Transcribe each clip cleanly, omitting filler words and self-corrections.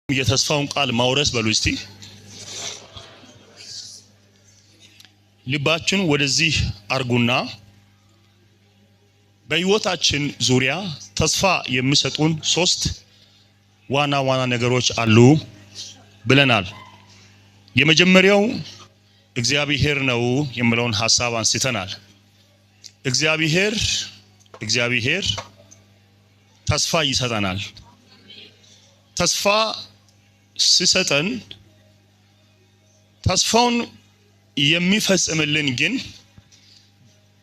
የተስፋውን ቃል ማውረስ በሉ እስቲ ልባችን ወደዚህ አርጉና በህይወታችን ዙሪያ ተስፋ የሚሰጡን ሶስት ዋና ነገሮች አሉ ብለናል። የመጀመሪያው እግዚአብሔር ነው የሚለውን ሐሳብ አንስተናል። እግዚአብሔር ተስፋ ይሰጠናል። ተስፋ ሲሰጠን ተስፋውን የሚፈጽምልን ግን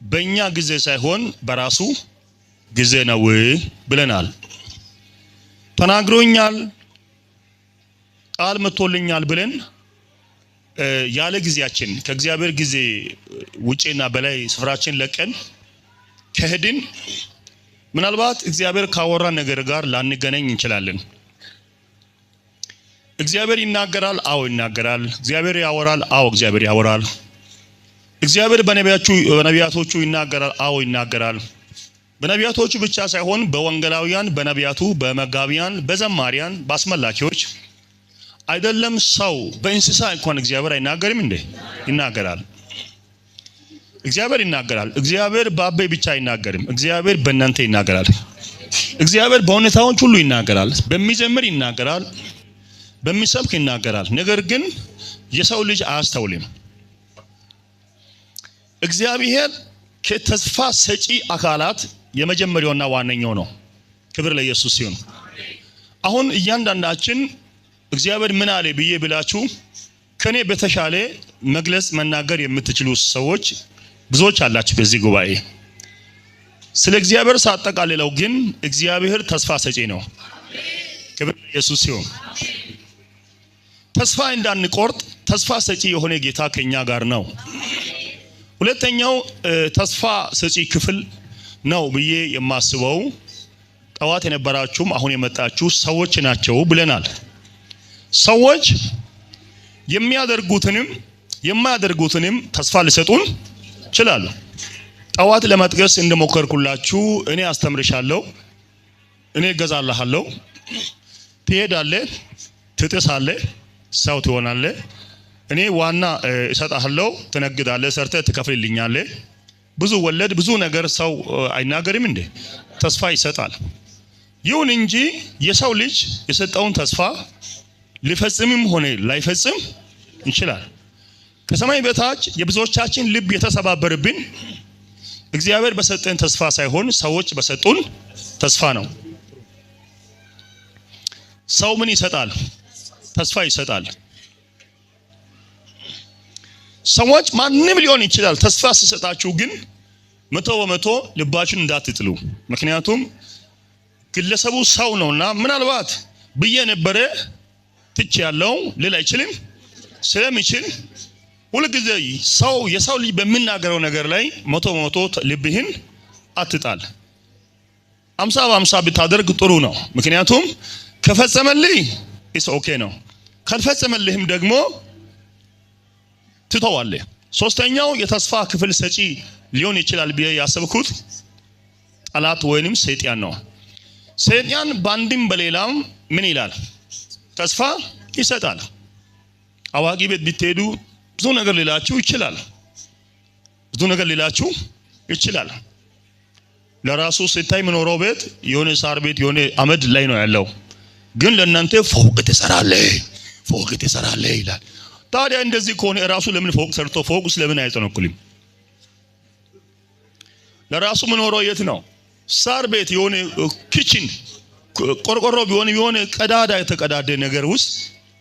በእኛ ጊዜ ሳይሆን በራሱ ጊዜ ነው ብለናል። ተናግሮኛል፣ ቃል መጥቶልኛል ብለን ያለ ጊዜያችን ከእግዚአብሔር ጊዜ ውጪና በላይ ስፍራችን ለቀን ከሄድን ምናልባት እግዚአብሔር ካወራ ነገር ጋር ላንገናኝ እንችላለን። እግዚአብሔር ይናገራል፣ አዎ ይናገራል። እግዚአብሔር ያወራል፣ አዎ እግዚአብሔር ያወራል። እግዚአብሔር በነቢያቶቹ ይናገራል፣ አዎ ይናገራል። በነቢያቶቹ ብቻ ሳይሆን በወንጌላውያን፣ በነቢያቱ፣ በመጋቢያን፣ በዘማሪያን፣ በአስመላኪዎች አይደለም ሰው በእንስሳ እንኳን እግዚአብሔር አይናገርም እንዴ? ይናገራል። እግዚአብሔር ይናገራል። እግዚአብሔር በአቤ ብቻ አይናገርም። እግዚአብሔር በእናንተ ይናገራል። እግዚአብሔር በሁኔታዎች ሁሉ ይናገራል። በሚዘምር ይናገራል፣ በሚሰብክ ይናገራል። ነገር ግን የሰው ልጅ አያስተውልም። እግዚአብሔር ከተስፋ ሰጪ አካላት የመጀመሪያውና ዋነኛው ነው። ክብር ለኢየሱስ ይሁን። አሁን እያንዳንዳችን እግዚአብሔር ምን አለ ብዬ ብላችሁ ከኔ በተሻለ መግለጽ መናገር የምትችሉ ሰዎች ብዙዎች አላችሁ በዚህ ጉባኤ። ስለ እግዚአብሔር ሳጠቃልለው ግን እግዚአብሔር ተስፋ ሰጪ ነው። ክብር ለኢየሱስ ይሁን። ተስፋ እንዳንቆርጥ ተስፋ ሰጪ የሆነ ጌታ ከኛ ጋር ነው። ሁለተኛው ተስፋ ሰጪ ክፍል ነው ብዬ የማስበው ጠዋት የነበራችሁም አሁን የመጣችሁ ሰዎች ናቸው ብለናል። ሰዎች የሚያደርጉትንም የማያደርጉትንም ተስፋ ሊሰጡን ይችላሉ። ጠዋት ለመጥቀስ እንደሞከርኩላችሁ እኔ አስተምርሻለሁ፣ እኔ እገዛልሃለሁ፣ ትሄዳለህ፣ ትጥሳለህ፣ ሰው ትሆናለህ፣ እኔ ዋና እሰጥሃለሁ፣ ትነግዳለህ፣ ሰርተህ ትከፍልልኛለህ። ብዙ ወለድ ብዙ ነገር ሰው አይናገርም እንዴ? ተስፋ ይሰጣል። ይሁን እንጂ የሰው ልጅ የሰጠውን ተስፋ ሊፈጽምም ሆነ ላይፈጽም ይችላል። ከሰማይ በታች የብዙዎቻችን ልብ የተሰባበረብን እግዚአብሔር በሰጠን ተስፋ ሳይሆን ሰዎች በሰጡን ተስፋ ነው። ሰው ምን ይሰጣል? ተስፋ ይሰጣል። ሰዎች ማንም ሊሆን ይችላል ተስፋ ሲሰጣችሁ ግን 100% ልባችሁን እንዳትጥሉ። ምክንያቱም ግለሰቡ ሰው ነውና ምናልባት ብዬ ነበረ ትች ያለው ሊል አይችልም። ስለሚችል ሁሉ ጊዜ የሰው ልጅ በሚናገረው ነገር ላይ 100% ልብህን አትጣል። 50-50 ብታደርግ ጥሩ ነው። ምክንያቱም ከፈጸመልህ ኦኬ ነው፣ ካልፈጸመልህም ደግሞ ትተዋለህ። ሶስተኛው የተስፋ ክፍል ሰጪ ሊሆን ይችላል ብዬ ያሰብኩት ጠላት ወይንም ሰይጣን ነው። ሰይጣን ባንድም በሌላም ምን ይላል? ተስፋ ይሰጣል። አዋቂ ቤት ብትሄዱ ብዙ ነገር ሊላችሁ ይችላል። ለራሱ ሲታይ ምኖረው ቤት የሆነ ሳር ቤት የሆነ አመድ ላይ ነው ያለው፣ ግን ለእናንተ ፎቅ ትሰራለህ ይላል። ታዲያ እንደዚህ ከሆነ ራሱ ለምን ፎቅ ሰርቶ ፎቅ ስለምን አይጠነቁልም? ለራሱ ምኖረው የት ነው? ሳር ቤት የሆነ ኪችን ቆርቆሮ ቢሆን የሆነ ቀዳዳ የተቀዳደ ነገር ውስጥ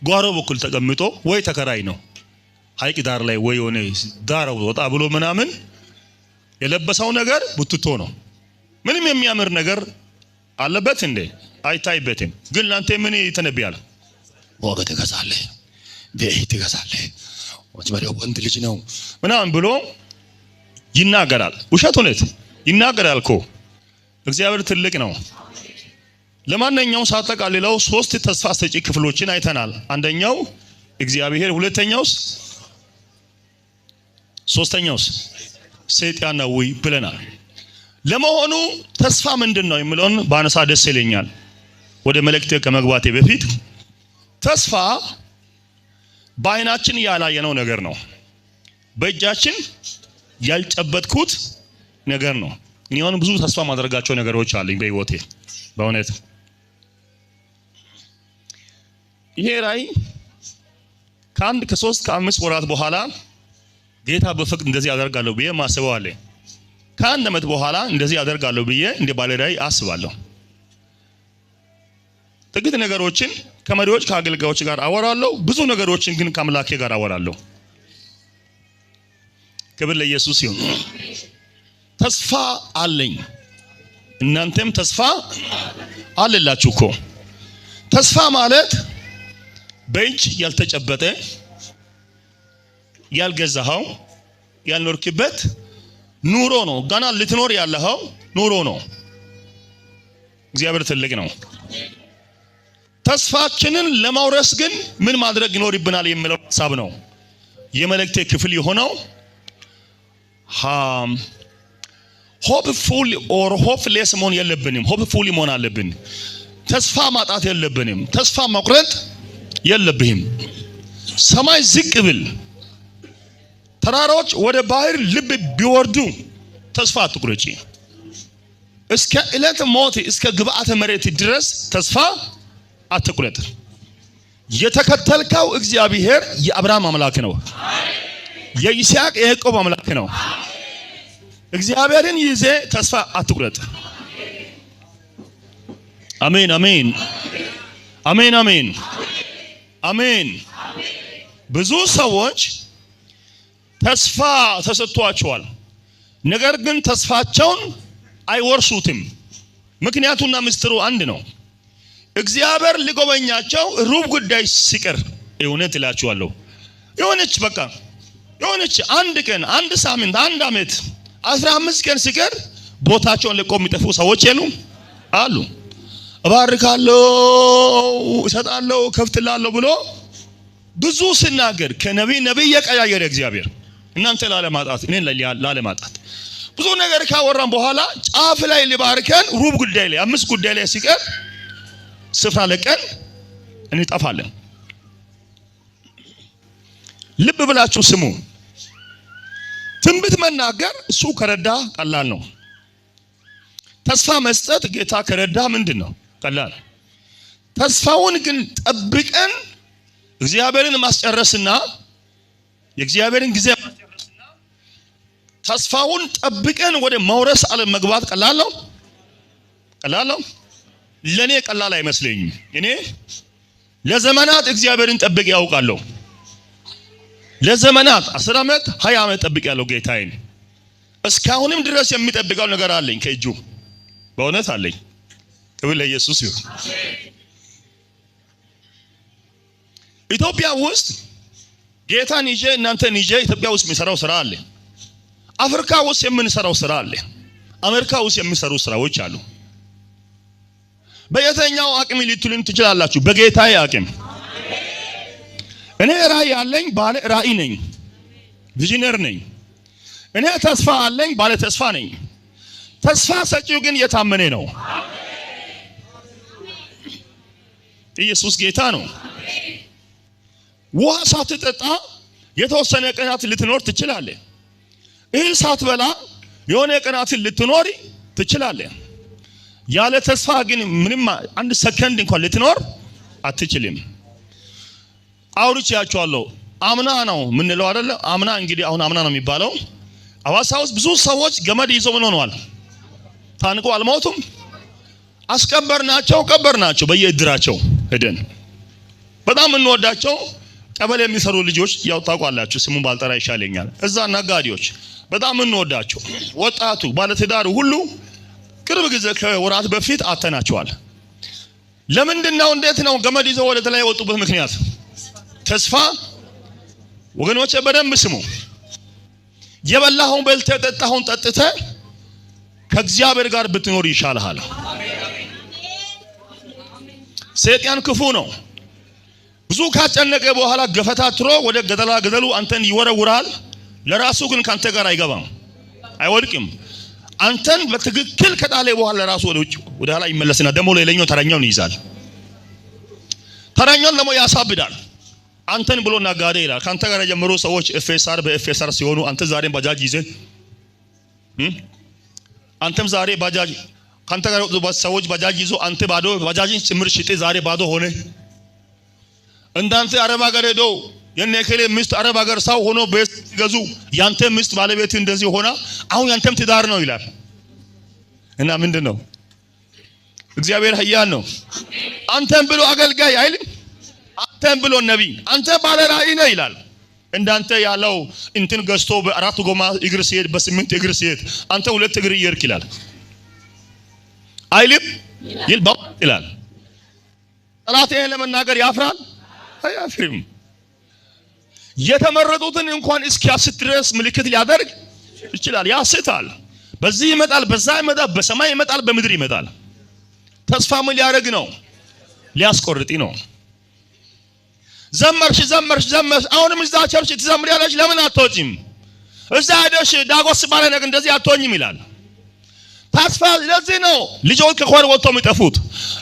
ጓሮ በኩል ተቀምጦ ወይ ተከራይ ነው ሐይቅ ዳር ላይ ወይ የሆነ ዳር ወጣ ብሎ ምናምን የለበሰው ነገር ቡትቶ ነው። ምንም የሚያምር ነገር አለበት እንዴ? አይታይበትም። ግን ላንተ ምን ይተነብያል? ወገ ትገዛለህ፣ ቤት ትገዛለህ፣ ወንድ ልጅ ነው ምናምን ብሎ ይናገራል። ውሸት እውነት ይናገራል እኮ። እግዚአብሔር ትልቅ ነው። ለማንኛውም ሳጠቃልለው 3 ተስፋ ሰጪ ክፍሎችን አይተናል። አንደኛው እግዚአብሔር፣ ሁለተኛውስ፣ ሶስተኛውስ ሰይጣን ነው ብለናል። ለመሆኑ ተስፋ ምንድነው የሚለውን ባነሳ ደስ ይለኛል። ወደ መልእክቴ ከመግባቴ በፊት ተስፋ በአይናችን ያላየነው ነገር ነው። በእጃችን ያልጨበጥኩት ነገር ነው። እኔ አሁን ብዙ ተስፋ ማድረጋቸው ነገሮች አሉኝ በህይወቴ በእውነት። ይሄ ራይ ከ3 ከ5 ወራት በኋላ ጌታ በፍቅር እንደዚህ ያደርጋለሁ ብዬ ማስበው አለ። ከአንድ ዓመት በኋላ እንደዚህ ያደርጋለሁ ብዬ እንደ ባለ ራይ አስባለሁ። ጥቂት ነገሮችን ከመሪዎች ከአገልጋዮች ጋር አወራለሁ። ብዙ ነገሮችን ግን ከአምላኬ ጋር አወራለሁ። ክብር ለኢየሱስ ይሁን። ተስፋ አለኝ። እናንተም ተስፋ አለላችሁ እኮ። ተስፋ ማለት በእጅ ያልተጨበጠ ያልገዛኸው ያልኖርክበት ኑሮ ነው። ገና ልትኖር ያለኸው ኑሮ ነው። እግዚአብሔር ትልቅ ነው። ተስፋችንን ለማውረስ ግን ምን ማድረግ ይኖርብናል የሚለው ሐሳብ ነው የመልእክቴ ክፍል የሆነው። ሆፕፉል ኦር ሆፕሌስ መሆን የለብንም። ሆፕፉል መሆን አለብን። ተስፋ ማጣት የለብንም። ተስፋ መቁረጥ የለብህም። ሰማይ ዝቅ ብል ተራሮች ወደ ባህር ልብ ቢወርዱ ተስፋ አትቁረጪ። እስከ ዕለት ሞት እስከ ግብአተ መሬት ድረስ ተስፋ አትቁረጥ። የተከተልከው እግዚአብሔር የአብርሃም አምላክ ነው። የይስሐቅ የያዕቆብ አምላክ ነው። እግዚአብሔርን ይዘ ተስፋ አትቁረጥ። አሜን አሜን አሜን አሜን አሜን። ብዙ ሰዎች ተስፋ ተሰጥቷቸዋል፣ ነገር ግን ተስፋቸውን አይወርሱትም። ምክንያቱና ምስጢሩ አንድ ነው። እግዚአብሔር ሊጎበኛቸው ሩብ ጉዳይ ሲቀር እውነት እላችኋለሁ የሆነች አንድ ቀን፣ አንድ ሳምንት፣ አንድ ዓመት፣ 15 ቀን ሲቀር ቦታቸውን ለቆ የሚጠፉ ሰዎች የሉም አሉ። እባርካለሁ፣ እሰጣለሁ፣ ከፍትላለሁ ብሎ ብዙ ሲናገር ከነቢይ የቀያየረ እግዚአብሔር እናንተ ላለማጣት እኔን ላለማጣት ብዙ ነገር ካወራን በኋላ ጫፍ ላይ ሊባርከን ሩብ ጉዳይ ላይ 5 ጉዳይ ላይ ሲቀር ስፍራ ለቀን እንጠፋለን። ልብ ብላችሁ ስሙ። ትንቢት መናገር እሱ ከረዳ ቀላል ነው። ተስፋ መስጠት ጌታ ከረዳ ምንድነው? ቀላል። ተስፋውን ግን ጠብቀን እግዚአብሔርን ማስጨረስና የእግዚአብሔርን ጊዜ ማስጨረስና ተስፋውን ጠብቀን ወደ መውረስ ዓለም መግባት ቀላል ነው? ቀላል ነው? ለኔ ቀላል አይመስለኝም። እኔ ለዘመናት እግዚአብሔርን ጠብቄ ያውቃለሁ። ለዘመናት 10 ዓመት 20 ዓመት ጠብቄ ያለው ጌታዬን እስካሁንም ድረስ የሚጠብቀው ነገር አለኝ ከእጁ በእውነት አለኝ። ክብር ለኢየሱስ ይሁን። ኢትዮጵያ ውስጥ ጌታን ይዤ እናንተን ይዤ ኢትዮጵያ ውስጥ የሚሰራው ስራ አለ። አፍሪካ ውስጥ የምንሰራው ስራ አለ። አሜሪካ ውስጥ የሚሰሩ ስራዎች አሉ። በየትኛው አቅም ልትሉን ትችላላችሁ? በጌታዬ አቅም። እኔ ራእይ አለኝ፣ ባለ ራእይ ነኝ፣ ቪዥነር ነኝ። እኔ ተስፋ አለኝ፣ ባለ ተስፋ ነኝ። ተስፋ ሰጪው ግን የታመነ ነው። ኢየሱስ ጌታ ነው። ውሃ ሳትጠጣ የተወሰነ ቀናት ልትኖር ትችላለህ። እህል ሳትበላ የሆነ ቀናት ልትኖር ትችላለህ። ያለ ተስፋ ግን ምንም አንድ ሰከንድ እንኳን ልትኖር አትችልም። አውርቻችኋለሁ። አምና ነው ምንለው አይደለ? አምና እንግዲህ አሁን አምና ነው የሚባለው። አዋሳ ውስጥ ብዙ ሰዎች ገመድ ይዘው ምን ሆነዋል? ታንቆ አልሞቱም። ቀበርናቸው በየእድራቸው ሄደን። በጣም እንወዳቸው ቀበሌ የሚሰሩ ልጆች ያው ታውቃላችሁ፣ ስሙን ባልጠራ ይሻለኛል። እዛ ነጋዴዎች በጣም እንወዳቸው ወጣቱ ባለትዳር ሁሉ ቅርብ ጊዜ ከወራት በፊት አተናቸዋል። ለምንድነው? እንዴት ነው ገመድ ይዘው ወደ ተላይ ወጡበት ምክንያት? ተስፋ። ወገኖቼ በደንብ ስሙ። የበላኸውን በልተህ ጠጣኸውን ጠጥተህ ከእግዚአብሔር ጋር ብትኖር ይሻልሃል። ሰይጣን ክፉ ነው። ብዙ ካጨነቀ በኋላ ገፈታትሮ ወደ ገደሉ አንተን ይወረውራል። ለራሱ ግን ካንተ ጋር አይገባም፣ አይወድቅም። አንተን በትክክል ከጣለ በኋላ ለራሱ ወደ ውጭ ወደ ኋላ ይመለስና ደሞ ሌላኛው ተራኛውን ይይዛል። ተረኛውን ደግሞ ያሳብዳል። አንተን ብሎ ነጋዴ ይላል። ካንተ ጋር የጀመሩ ሰዎች ኤፍኤስአር በኤፍኤስአር ሲሆኑ አንተ ዛሬ ባጃጅ ይዘህ አንተም ዛሬ ባጃጅ ካንተ ጋር ሰዎች ባጃጅ ይዞ አንተ ባዶ ባጃጅን ጭምር ሽጤ ዛሬ ባዶ ሆነ። እንዳንተ አረብ ሀገር ሄዶ የነከሌ ሚስት አረብ ሀገር ሰው ሆኖ ቤት ገዙ ያንተ ሚስት ባለቤት እንደዚህ ሆና አሁን ያንተም ትዳር ነው ይላል። እና ምንድነው እግዚአብሔር ኃያል ነው። አንተም ብሎ አገልጋይ አይልም። አንተም ብሎ ነብይ አንተ ባለ ራእይ ነህ ይላል። እንዳንተ ያለው እንትን ገዝቶ በአራት ጎማ እግር ሲሄድ በስምንት እግር ሲሄድ አንተ ሁለት እግር ይርክ ይላል አይልም ይላል። ጠላቴ ለመናገር ያፍራል አያፍርም። የተመረጡትን እንኳን እስኪያስት ድረስ ምልክት ሊያደርግ ይችላል። ያስታል። በዚህ ይመጣል፣ በዛ ይመጣል፣ በሰማይ ይመጣል፣ በምድር ይመጣል። ተስፋ ምን ሊያደርግ ነው? ሊያስቆርጥ ነው። ዘመርሽ አሁንም እዛ ቸርች ትዘምሪያለሽ ለምን አትወጪም? እዛ ሄደሽ ዳጎስ ባለ ነገር እንደዚህ አትሆኝም ይላል። ተስፋ ለዚህ ነው ልጆች ከኮር ወጥተው የሚጠፉት።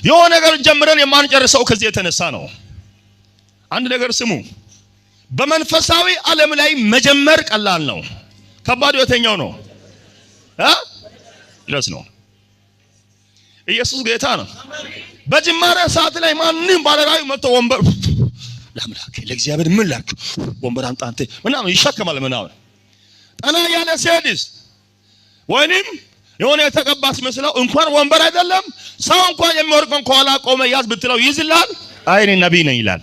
የሆነ ነገር ጀምረን የማንጨርሰው ከዚህ የተነሳ ነው። አንድ ነገር ስሙ። በመንፈሳዊ ዓለም ላይ መጀመር ቀላል ነው። ከባዱ የተኛው ነው ድረስ ነው። ኢየሱስ ጌታ ነው። በጅማሬ ሰዓት ላይ ማንንም ባለራዕይ መጥቶ ወንበር ለአምላክ ለእግዚአብሔር ምን ላክ ወንበር አምጣ አንተ ምናምን ይሸከማል ምናምን ጠና ያለ ሲሄድስ ወይንም የሆነ የተቀባስ መስለው እንኳን ወንበር አይደለም ሰው እንኳን የሚወርቀን ከኋላ ቆመ ያዝ ብትለው ይዝላል። አይኔ ነብይ ነኝ ይላል።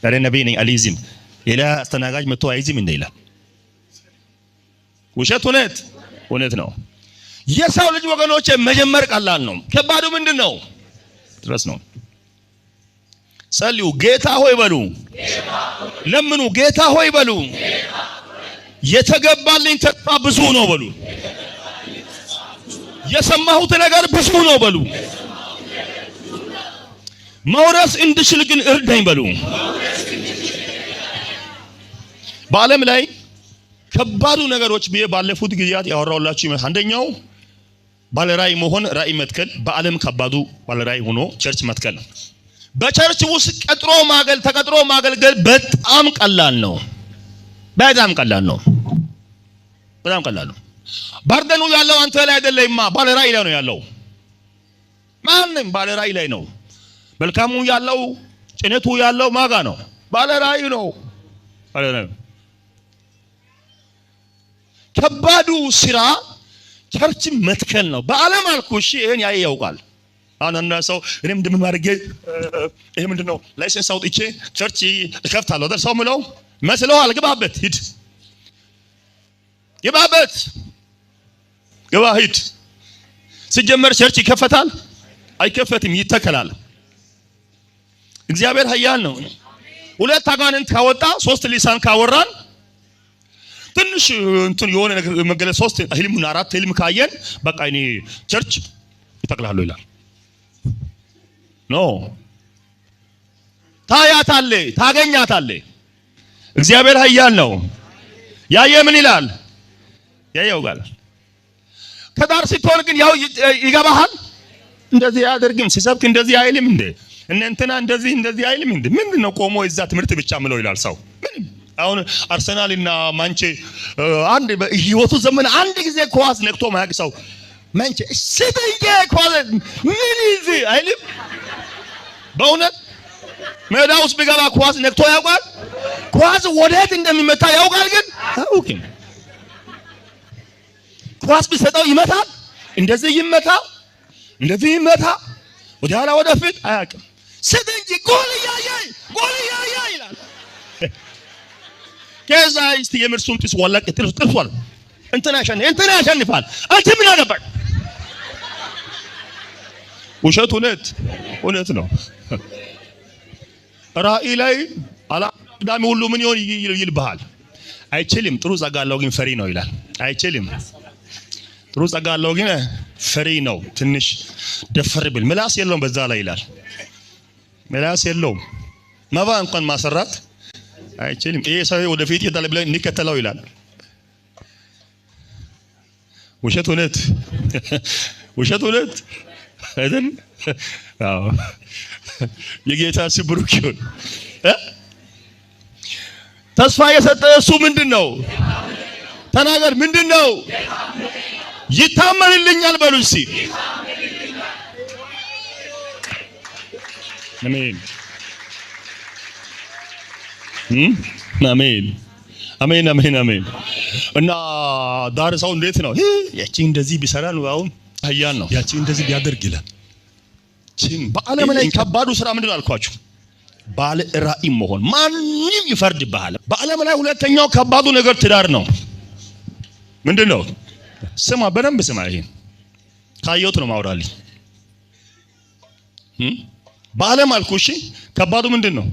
ዛሬ ነብይ ነኝ አልይዝም ሌላ አስተናጋጅ መጥቶ አይዝም እንደ ይላል። ውሸት እውነት ነው። የሰው ልጅ ወገኖች መጀመር ቀላል ነው። ከባዱ ምንድነው? ድረስ ነው። ጸልዩ ጌታ ሆይ በሉ። ለምኑ ጌታ ሆይ በሉ። የተገባልኝ ተስፋ ብዙ ነው በሉ። የሰማሁት ነገር ብዙ ነው በሉ። መውረስ እንድችል ግን እርዳኝ በሉ። በዓለም ላይ ከባዱ ነገሮች ባለፉት ጊዜያት ያወራውላችሁ ይመስል አንደኛው ባለራዕይ መሆን ራዕይ መትከል በዓለም ከባዱ ባለራዕይ ሆኖ ቸርች መትከል። በቸርች ውስጥ ተቀጥሮ ማገልገል በጣም ቀላል ነው። በጣም ቀላል ነው። ባርደኑ ያለው አንተ ላይ አይደለማ ባለራዕይ ላይ ነው ያለው። ማንም ባለራዕይ ላይ ነው። መልካሙ ያለው ጭነቱ ያለው ማጋ ነው። ባለራዕይ ነው። ከባዱ ስራ ቸርች መትከል ነው። በዓለም አልኩሽ ይሄን ያውቃል። አሁን ሰው እኔም እንደማርገ ይሄ ምንድነው ላይሰንስ አውጥቼ ቸርች እከፍታለሁ አይደል? ሰው ምለው መስለዋል። ግባበት ሂድ፣ ግባበት ግባ ሂድ። ሲጀመር ቸርች ይከፈታል አይከፈትም? ይተከላል። እግዚአብሔር ኃያል ነው። ሁለት አጋንንት ካወጣ ሶስት ሊሳን ካወራን ትንሽ እንትን የሆነ ነገር መገለጽ ሶስት ህልምና አራት ህልም ካየን በቃ እኔ ቸርች ይተክላሉ ይላል። ኖ ታገኛታለህ። እግዚአብሔር ኃያል ነው። ያየ ምን ይላል? ያየውጋል። ከዳር ስትሆን ግን ያው ይገባሃል። እንደዚህ ያደርግም ሲሰብክ እንደዚህ አይልም እንዴ? እንትና እንደዚህ አይልም እንዴ? ምንድነው ቆሞ እዛ ትምህርት ብቻ ምለው ይላል ሰው። አሁን አርሰናል እና ማንቼ አንድ በህይወቱ ዘመን አንድ ጊዜ ኳስ ነክቶ ማያውቅ ሰው ማንቼ ሲበየ ኳስ ምን ይዚ አይልም? በእውነት ሜዳ ውስጥ ቢገባ ኳስ ነክቶ ያውቃል? ኳስ ወዴት እንደሚመታ ያውቃል? ግን አውቅም። ኳስ ቢሰጠው ይመታል። እንደዚህ ይመታ ወደ ኋላ ወደፊት አያውቅም። ስለዚህ ጎል ያያይ ይላል። ከዛ እስቲ የምርሱን ጥስ ወላቅ ጥርሷል። እንትና ያሸንፋል። አንተ ምን አገባህ? ውሸት እውነት ነው። ራእይ ላይ አላዳሚ ሁሉ ምን ይልብሃል? አይችልም። ጥሩ ጸጋ አለው ግን ፈሪ ነው ይላል። አይችልም። ጥሩ ጸጋ አለው ግን ፈሪ ነው። ትንሽ ደፈር ብል ምላስ የለውም በዛ ላይ ይላል። ምላስ የለውም። መባ እንኳን ማሰራት አይችልም። ይሄ ሰው ወደፊት ይታለ ብለን እንከተለው ይላል። ውሸት እውነት አይደል? አዎ የጌታ ስም ብሩክ ይሁን። ተስፋ የሰጠ እሱ ምንድነው? ተናገር። ምንድነው? ይታመንልኛል በሉ እስቲ። አሜን አሜን አሜን አሜን አሜን። እና ዳር ሰው እንዴት ነው? ያቺ እንደዚህ ቢሰራ ነው አሁን ኃያል ነው። ያቺ እንደዚህ ቢያደርግ ይላል። በዓለም ላይ ከባዱ ስራ ምንድነው አልኳችሁ? ባለ ራእይ መሆን። ማንም ይፈርድብሃል። በዓለም ላይ ሁለተኛው ከባዱ ነገር ትዳር ነው። ምንድነው? ስማ፣ በደንብ ስማ። ይሄን ካየሁት ነው ማውራልኝ። በዓለም አልኩሽ ከባዱ ምንድነው?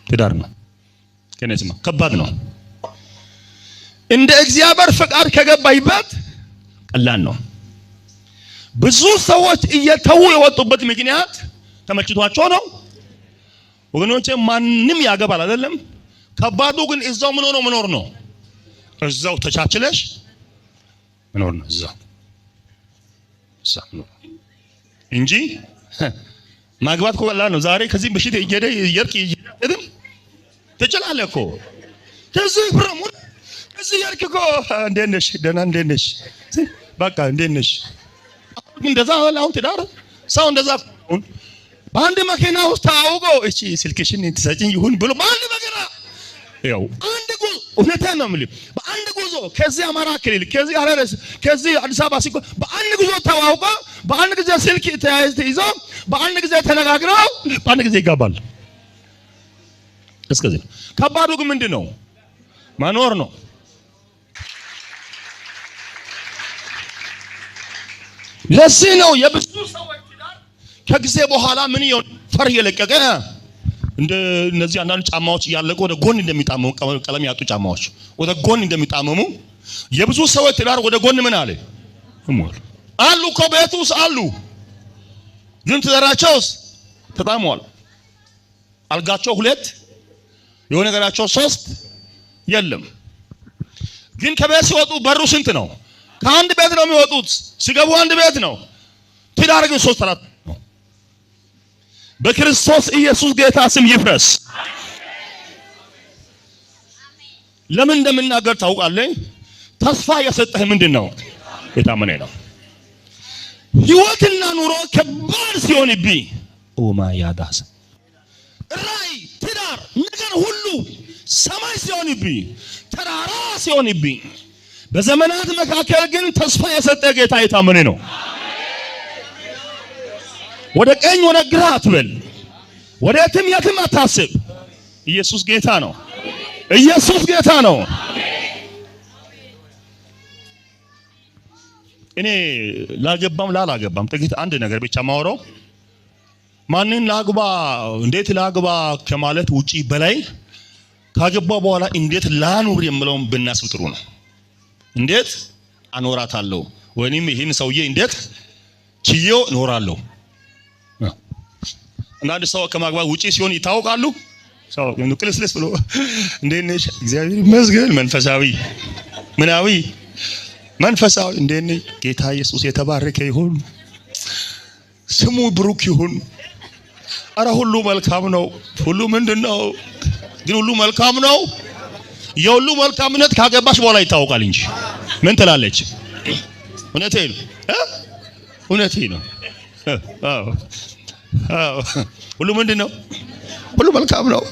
ትዳር ነው። ከነስማ ከባድ ነው። እንደ እግዚአብሔር ፍቃድ ከገባይበት ቀላል ነው። ብዙ ሰዎች እየተው የወጡበት ምክንያት ተመችቷቸው ነው ወገኖቼ። ማንም ያገባል አይደለም። ከባዱ ግን እዛው መኖር ነው። እዛው ተቻችለሽ መኖር ነው። እዛው እንጂ ማግባት እኮ ቀላል ነው። ዛሬ ከዚህ በሽታ እየየርክ እየደም ትችላለህ እኮ። ከዚህ ብረሙ ከዚህ ያርክ እኮ እንዴት ነሽ? ደህና እንዴት ነሽ? በቃ እንዴት ነሽ? እንደዛ አሁን ትዳር ሰው እንደዛ በአንድ መኪና ውስጥ ታውቆ እቺ ስልክሽን ትሰጪኝ ይሁን ብሎ በአንድ መኪና ያው አንድ ጉዞ እውነቴን ነው የምልህ። በአንድ ጉዞ ከዚህ አማራ ክልል ከዚህ አረረስ ከዚህ አዲስ አበባ ሲቆ በአንድ ጉዞ ተዋውቆ በአንድ ጊዜ ስልክ ተይዞ በአንድ ጊዜ ተነጋግረው በአንድ ጊዜ ይጋባል። እስከዚህ ከባዱ ግን ምንድነው? መኖር ነው። ለዚህ ነው የብዙ ሰዎች ትዳር ከጊዜ በኋላ ምን ይሆን ፈር የለቀቀ እንደ እነዚህ አንዳንድ ጫማዎች እያለቁ ወደ ጎን እንደሚጣመሙ ቀለም ያጡ ጫማዎች ወደ ጎን እንደሚጣመሙ የብዙ ሰዎች ትዳር ወደ ጎን ምን አለ አሉ እኮ ቤት ውስጥ አሉ፣ ግን ትዳራቸውስ ተጣሟል። አልጋቸው 2 የሆነ ነገራቸው 3 የለም። ግን ከቤት ሲወጡ በሩ ስንት ነው? ከአንድ ቤት ነው የሚወጡት። ሲገቡ አንድ ቤት ነው። ትዳር ግን 3 4 ነው። በክርስቶስ ኢየሱስ ጌታ ስም ይፍረስ። ለምን እንደምናገር ታውቃለህ? ተስፋ የሰጠህ ምንድነው? የታመነ ነው። ህይወትና ኑሮ ከባድ ሲሆንብኝ ኦማያዳስ ራይ ትዳር ነገር ሁሉ ሰማይ ሲሆንብኝ ተራራ ሲሆንብኝ በዘመናት መካከል ግን ተስፋ የሰጠ ጌታ የታመነ ነው። ወደ ቀኝ ወደ ግራ አትበል፣ ወደ የትም አታስብ። ኢየሱስ ጌታ ነው። ኢየሱስ ጌታ ነው። እኔ ላላገባም ጥቂት አንድ ነገር ብቻ ማወራው ማንን ላግባ እንዴት ላግባ ከማለት ውጪ በላይ ካገባ በኋላ እንዴት ላኑር የምለውን ብናስብ ጥሩ ነው። እንዴት አኖራታለሁ ወይንም ይሄን ሰውዬ እንዴት ችዬው እኖራለሁ። አንዳንድ ሰው ከማግባት ውጪ ሲሆን ይታወቃሉ። ሰው ንቅልስልስ ብሎ እንዴት ነሽ? እግዚአብሔር ይመስገን። መንፈሳዊ እንዴት ነሽ? ጌታ ኢየሱስ የተባረከ ይሁን፣ ስሙ ብሩክ ይሁን። አረ ሁሉ መልካም ነው። ሁሉ ምንድነው? ግን ሁሉ መልካም ነው። የሁሉ መልካምነት ካገባሽ በኋላ ይታወቃል እንጂ ምን ትላለች? እውነቴን ነው። ሁሉ ምንድነው? ሁሉ መልካም ነው።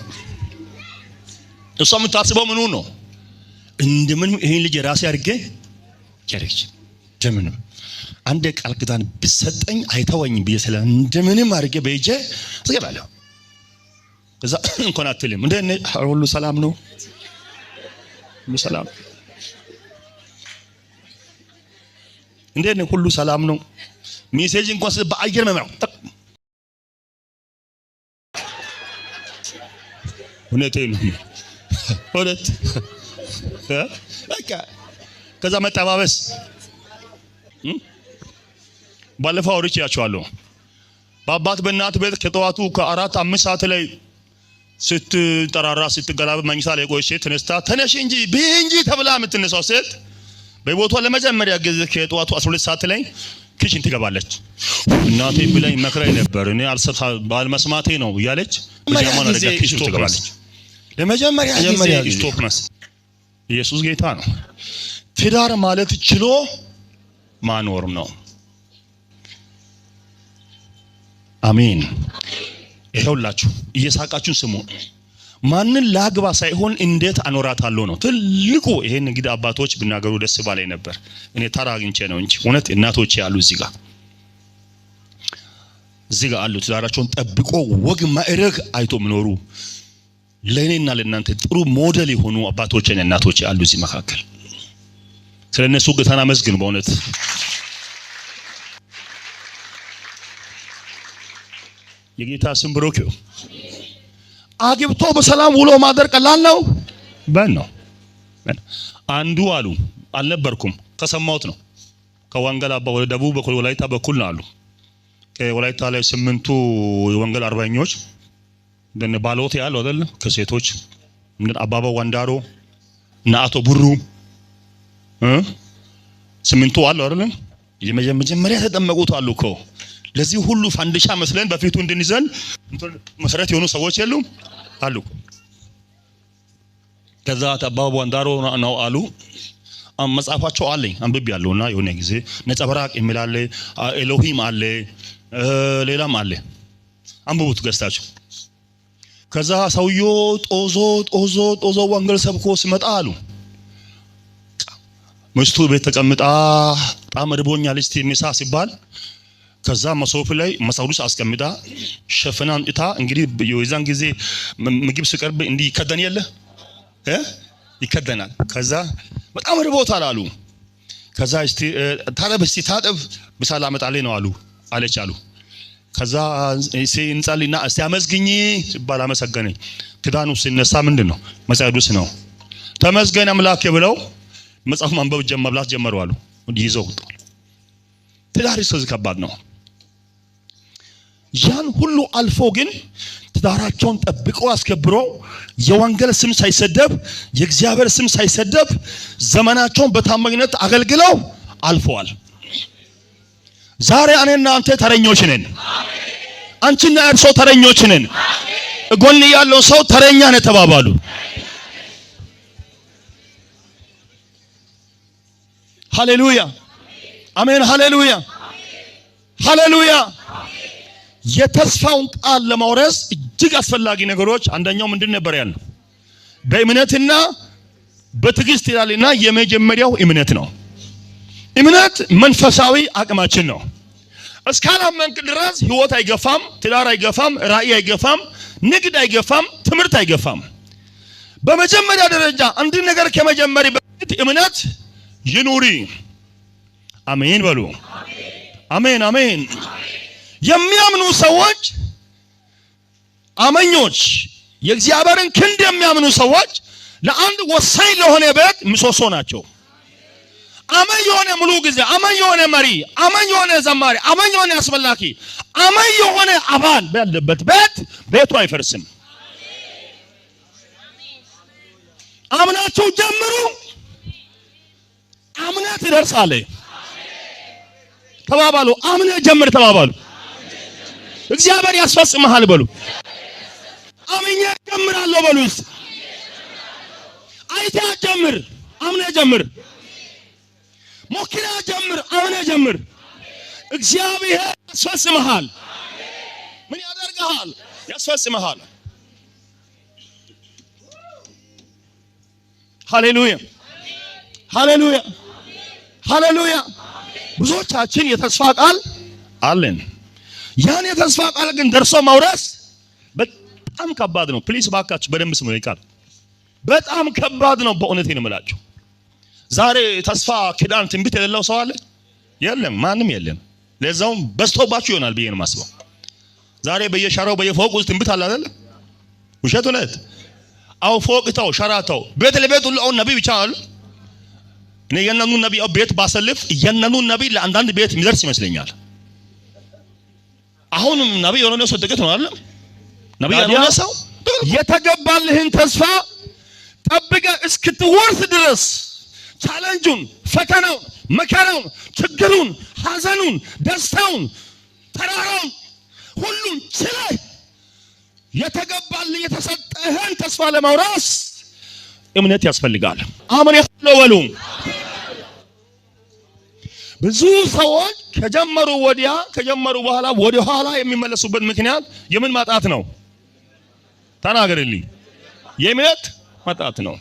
እሷ የምታስበው ምኑ ነው? እንደምን ይሄን ልጅ ራሴ አድርጌ ያረግች እንደምንም አንድ ቃል ኪዳን ቢሰጠኝ አይተወኝም ብዬ ስለ እንደምንም አድርጌ በእጄ አስገባለሁ። ከዛ እንኳን አትልም እንደ ሁሉ ሰላም ነው። ሁሉ ሰላም እንዴት ነው? ሁሉ ሰላም ነው። ሜሴጅ እንኳን በአየር መምራው እውነቴን ነው። በቃ ከዛ መጠባበስ ባለፈው አውርቻችኋለሁ። በአባት በእናት ቤት ከጠዋቱ ከ4-5 ሰዓት ላይ ስትጠራራ ስትገላበጥ መኝታ ላይ ቆይቼ ተነስታ ተነሽ እንጂ ብይ እንጂ ተብላ የምትነሳው ሴት በቦቷ ለመጀመሪያ ጊዜ ከጠዋቱ 12 ሰዓት ላይ ኪችን ትገባለች። እናቴ ብለኝ መክራይ ነበር እኔ ባልመስማቴ ነው እያለች በጃማ ደረጃ ኪችን ትገባለች። ለመጀመሪያ ጊዜ ስቶፕ ነስ ኢየሱስ ጌታ ነው። ትዳር ማለት ችሎ ማኖር ነው። አሜን። ይሄውላችሁ እየሳቃችሁ ስሙ። ማንን ላግባ ሳይሆን እንዴት አኖራታለሁ ነው ትልቁ። ይሄን እንግዲህ አባቶች ብናገሩ ደስ ባለኝ ነበር። እኔ ተራ አግኝቼ ነው እንጂ እውነት እናቶች ያሉ እዚህ ጋር አሉ። ትዳራቸውን ጠብቆ ወግ ማዕረግ አይቶ ምኖሩ ለኔና ለእናንተ ጥሩ ሞዴል የሆኑ አባቶችና እናቶች አሉ እዚህ መካከል። ስለነሱ ጌታን አመስግን በእውነት። የጌታ ስም ብሩክ ይሁን። አግብቶ በሰላም ውሎ ማደር ቀላል ነው ነው። አንዱ አሉ አልነበርኩም ከሰማሁት ነው። ከወንጌል አባ ወደ ደቡብ በኩል ወላይታ በኩል ነው አሉ። ከወላይታ ላይ 8ቱ የወንጌል አርበኞች እንደነ ባሎት ያለው አይደል? ከሴቶች እንደ አባባ ወንዳሮ እና አቶ ቡሩ 8ቱ አሉ አይደል? የመጀመሪያ ተጠመቁት አሉ እኮ። ለዚህ ሁሉ ፋንዲሻ መስለን በፊቱ እንድንዘል መሰረት የሆኑ ሰዎች የሉም አሉ። ከዛ አባባ ወንዳሮ ነው አሉ። መጽሐፋቸው አለኝ አንብቤያለሁና የሆነ ጊዜ ነጸብራቅ የሚላል ኤሎሂም አለ፣ ሌላም አለ። አንብቡት ገዝታችሁ። ከዛ ሰውየው ጦዞ ወንጌል ሰብኮ ሲመጣ አሉ ሚስቱ ቤት ተቀምጣ በጣም እርቦኛል እስቲ ምሳ ሲባል ከዛ መሶፍ ላይ መሳውዱስ አስቀምጣ ሸፍና አምጥታ እንግዲህ የዛን ጊዜ ምግብ ሲቀርብ እንዲህ ይከደን የለ ይከደናል። ከዛ በጣም እርቦታል አሉ። ከዛ እስቲ ታጠብ ምሳ ላመጣልኝ ነው አለች አሉ። ከዛ እንጸልይና እስቲ አመስግኝ ሲባል አመሰገነኝ። ክዳኑ ሲነሳ ምንድነው መሳውዱስ ነው። ተመስገን አምላክ ብለው መጽሐፍ ማንበብ መብላት ጀመሩ አሉ። ይዘው ወጣሉ። ትዳር ከባድ ነው። ያን ሁሉ አልፎ ግን ትዳራቸውን ጠብቀው አስከብረው የወንጌል ስም ሳይሰደብ የእግዚአብሔር ስም ሳይሰደብ ዘመናቸውን በታማኝነት አገልግለው አልፈዋል። ዛሬ እኔና አንተ ተረኞች ነን። አንቺና እርሶ ተረኞች ነን። ጎን ያለው ሰው ተረኛ ነው ተባባሉ። ሃሌሉያ አሜን። ሃሌሉያ ሃሌሉያ። የተስፋውን ቃል ለማውረስ እጅግ አስፈላጊ ነገሮች አንደኛው ምንድን ነበር ያልነው? በእምነትና በትዕግስት ይላልና የመጀመሪያው እምነት ነው። እምነት መንፈሳዊ አቅማችን ነው። እስካላመንክ ድረስ ህይወት አይገፋም፣ ትዳር አይገፋም፣ ራእይ አይገፋም፣ ንግድ አይገፋም፣ ትምህርት አይገፋም። በመጀመሪያ ደረጃ አንድ ነገር ከመጀመሪ በፊት እምነት ይኑሪ። አሜን በሉ። አሜን አሜን። የሚያምኑ ሰዎች አማኞች የእግዚአብሔርን ክንድ የሚያምኑ ሰዎች ለአንድ ወሳኝ ለሆነ ቤት ምሰሶ ናቸው። አማኝ የሆነ ሙሉ ጊዜ አማኝ የሆነ መሪ፣ አማኝ የሆነ ዘማሪ፣ አማኝ የሆነ አስመላኪ፣ አማኝ የሆነ አባል ባለበት ቤቱ አይፈርስም። አምናችሁ ጀምሩ፣ አምነት ይደርሳል ተባባሉ። አምነ ጀምር ተባባሉ። እግዚአብሔር ያስፈጽምሃል በሉ። አምኜ ጀምራለሁ በሉ። አይታ ጀምር፣ አምነ ጀምር፣ ሞክራ ጀምር፣ አምነ ጀምር። እግዚአብሔር ያስፈጽምሃል። ምን ያደርግሃል? ያስፈጽምሃል። ሃሌሉያ ሃሌሉያ ሃሌሉያ። ብዙዎቻችን የተስፋ ቃል አለን። ያን የተስፋ ቃል ግን ደርሶ ማውረስ በጣም ከባድ ነው። ፕሊስ ባካችሁ በደንብ ስሙ። ይቃል በጣም ከባድ ነው። በእውነት ነው የምላችሁ። ዛሬ ተስፋ ኪዳን ትንቢት የሌለው ሰው አለ? የለም፣ ማንም የለም። ለዛውም በዝቶባችሁ ይሆናል ብዬ ነው የማስበው። ዛሬ በየሸራው በየፎቁ ትንቢት አለ አይደል? ውሸት እውነት? አው ፎቅታው ሸራታው ቤት ለቤት ሁሉ አሁን ነብይ ብቻ አለ። እኔ የነኑን ነብይ ቤት ባሰልፍ የነኑን ነብይ ለአንዳንድ ቤት የሚደርስ ይመስለኛል። አሁንም ነብይ የሆነ ሰው ጥቂት ነው አይደል? ነብይ የሆነ ሰው የተገባልህን ተስፋ ጠብቀህ እስክትወርስ ድረስ ቻሌንጁን፣ ፈተናውን፣ መከራውን፣ ችግሩን፣ ሐዘኑን ደስታውን ተራራውን ሁሉን ችለህ የተገባልህ የተሰጠህን ተስፋ ለማውረስ እምነት ያስፈልጋል። አሜን ይሁን። ብዙ ሰዎች ከጀመሩ በኋላ ወደ ኋላ የሚመለሱበት ምክንያት የምን ማጣት ነው? ተናገርልኝ። የእምነት ማጣት ነው።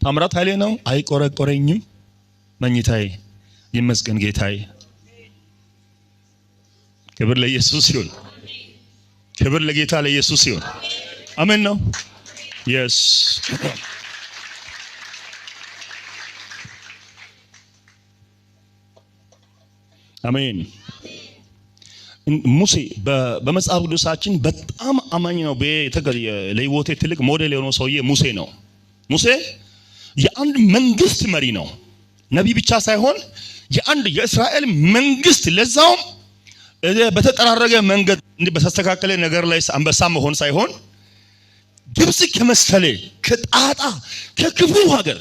ታምራት ኃይሌ ነው አይቆረቆረኝም መኝታዬ ይመስገን ጌታዬ። ክብር ለኢየሱስ ይሁን። ክብር ለጌታ ለኢየሱስ ይሁን። አሜን ነው። yes አሜን። ሙሴ በመጽሐፍ ቅዱሳችን በጣም አማኝ ነው። ለሕይወቴ ትልቅ ሞዴል የሆነው ሰውዬ ሙሴ ነው። ሙሴ የአንድ መንግስት መሪ ነው። ነቢይ ብቻ ሳይሆን የአንድ የእስራኤል መንግስት ለዛውም በተጠራረገ መንገድ እንዲህ በተስተካከለ ነገር ላይ አንበሳ መሆን ሳይሆን ግብጽ ከመሰለ ከጣጣ ከክፉ ሀገር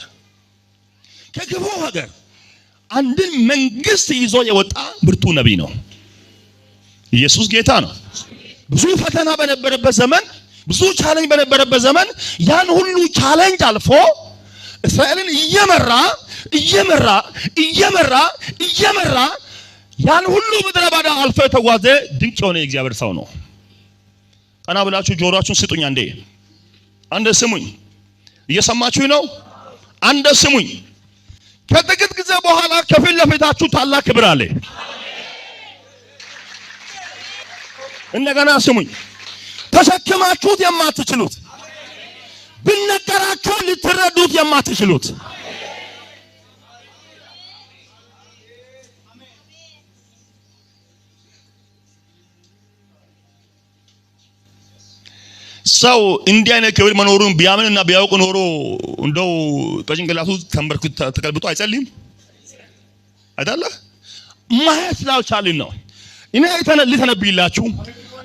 አንድን መንግስት ይዞ የወጣ ብርቱ ነቢይ ነው። ኢየሱስ ጌታ ነው። ብዙ ፈተና በነበረበት ዘመን፣ ብዙ ቻሌንጅ በነበረበት ዘመን ያን ሁሉ ቻሌንጅ አልፎ እስራኤልን እየመራ ያን ሁሉ ምድረ በዳ አልፎ የተጓዘ ድንቅ የሆነ የእግዚአብሔር ሰው ነው። ቀና ብላችሁ ጆሮአችሁን ስጡኝ። አንዴ ስሙኝ። እየሰማችሁ ነው? አንዴ ስሙኝ። ከጥቂት ጊዜ በኋላ ከፊት ለፊታችሁ ታላቅ ክብር አለ። እንደገና ስሙኝ። ተሸክማችሁት የማትችሉት ብነገራችሁ ልትረዱት የማትችሉት ሰው እንዲህ አይነት ክብር መኖሩን ቢያምንና ቢያውቅ ኖሮ እንደው በጭንቅላቱ ተቀልብጦ አይጸልይም አይደለ? ማየት ስላልቻልን ነው። እኔ ልተነብይላችሁ፣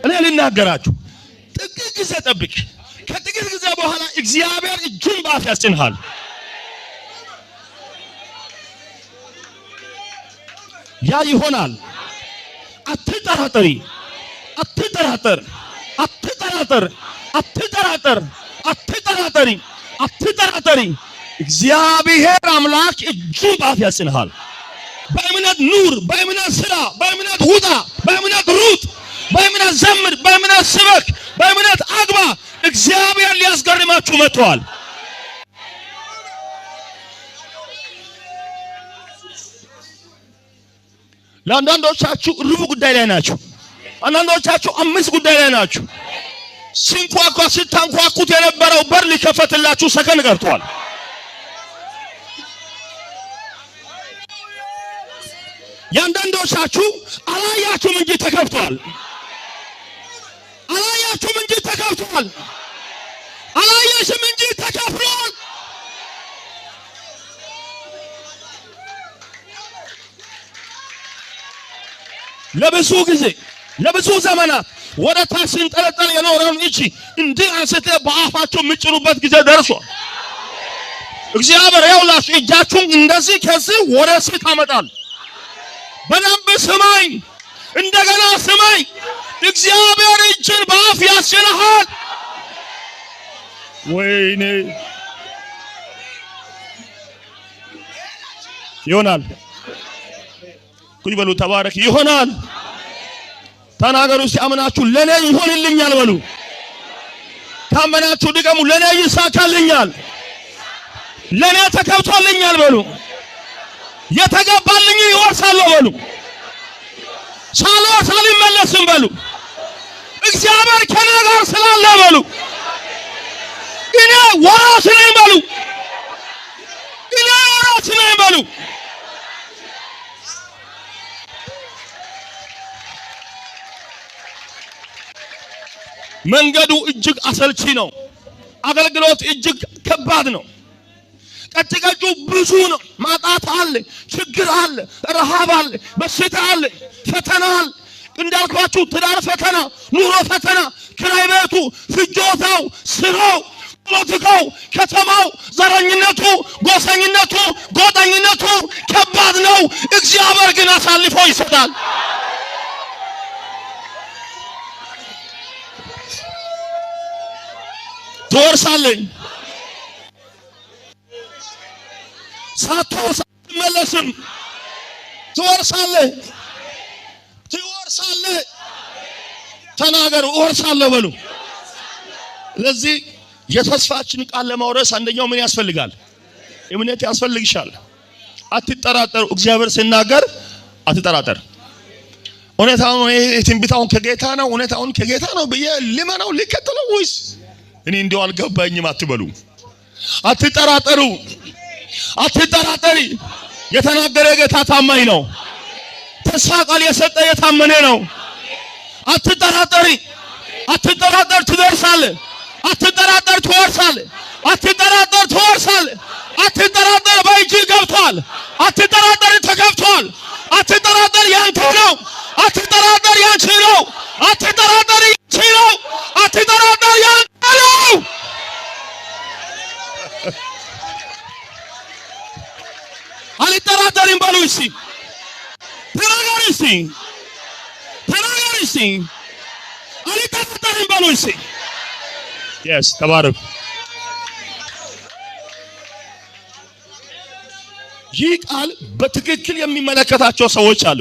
እኔ ልናገራችሁ። ጥቂት ጊዜ ጠብቅ። ከጥቂት ጊዜ በኋላ እግዚአብሔር እጁን በአፍ ያስጭንሃል። ያ ይሆናል። አትጠራጠሪ። እግዚአብሔር አምላክ እጁን በአፍ ያስጭንሃል። በእምነት ኑር፣ በእምነት ስራ፣ በእምነት ውጣ፣ በእምነት ሩጥ፣ በእምነት ዘምር፣ በእምነት ስበክ፣ በእምነት አግባ። እግዚአብሔር ሊያስገርማችሁ መጥቷል። ለአንዳንዶቻችሁ ሩብ ጉዳይ ላይ ናችሁ። አንዳንዶቻችሁ 5 ጉዳይ ላይ ናችሁ። ስታንኳኩት የነበረው በር ሊከፈትላችሁ ሰከንድ ቀርቷል። ያንዳንዶቻችሁ አላያችሁም እንጂ ተከፍቷል። አላያችሁም እንጂ ተከፍቷል። አላያችሁም እንጂ ተከፍቷል። ለብዙ ጊዜ ለብዙ ዘመናት ወደ ታች ሲንጠለጠል የኖረውን እጅ እንዲህ አንስተ በአፋችሁ የምትጭኑበት ጊዜ ደርሷል። እግዚአብሔር ያውላችሁ እጃችሁን እንደዚህ ከዚህ ወደ ፊት አመጣል። በደንብ ስማኝ፣ እንደገና ስማኝ። እግዚአብሔር እጅን በአፍ ያስጭንሃል። ወይኔ ይሆናል። ቁጭ በሉ። ተባረክ። ይሆናል። ተናገሩ። ሲያምናችሁ ለኔ ይሆንልኛል በሉ። ታመናችሁ ድገሙ። ለኔ ይሳካልኛል፣ ለኔ ተከብቶልኛል በሉ። የተገባልኝ ይወርሳለሁ በሉ። ሳልወርስ አልመለስም በሉ። እግዚአብሔር ከኔ ጋር ስላለ በሉ። እኔ ወራሽ ነኝ በሉ። እኔ ወራሽ ነኝ በሉ። መንገዱ እጅግ አሰልቺ ነው። አገልግሎት እጅግ ከባድ ነው። ቀጭቀጩ ብዙ ነው። ማጣት አለ፣ ችግር አለ፣ ረሃብ አለ፣ በሽታ አለ፣ ፈተና አለ። እንዳልኳችሁ ትዳር ፈተና፣ ኑሮ ፈተና፣ ኪራይ ቤቱ፣ ፍጆታው፣ ስራው፣ ፖለቲካው፣ ከተማው፣ ዘረኝነቱ፣ ጎሰኝነቱ፣ ጎጠኝነቱ ከባድ ነው። እግዚአብሔር ግን አሳልፎ ይሰጣል። ትወርሳለህ። ሳትወርስ አትመለስም። ትወርሳለህ። ትወርሳለህ። ተናገሩ፣ እወርሳለሁ በሉ። ለዚህ የተስፋችን ቃል ለማውረስ አንደኛው ምን ያስፈልጋል? እምነት ያስፈልግሻል። አትጠራጠሩ። እግዚአብሔር ሲናገር አትጠራጠር። እውነታውን ትንቢታውን ከጌታ ነው፣ እውነታውን ከጌታ ነው ብዬ ልመነው ልከተለው ወይስ እኔ እንደው አልገባኝም አትበሉ። አትጠራጠሩ። አትጠራጠሪ። የተናገረ ጌታ ታማኝ ነው። ተስፋ ቃል የሰጠ የታመነ ነው። አትጠራጠሪ። አትጠራጠር፣ ትደርሳለህ። አትጠራጠር፣ ትወርሳለህ። አትጠራጠር፣ ትወርሳለህ። አትጠራጠር፣ በእጅ ገብቷል። አትጠራጠር፣ ተገብቷል። አትጠራጠር፣ ያንተ ነው። አትጠራጠር፣ ያንቺ ነው። አትጠራጠር፣ ያንቺ ነው። አትጠራጠር፣ ያንተ ነው። አልጠራጠርም በሉ እስቲ። ተናገሩ እስቲ። ተናገሩ እስቲ። አልጠራጠርም በሉ እስቲ። Yes, ተባረክ። ይህ ቃል በትክክል የሚመለከታቸው ሰዎች አሉ።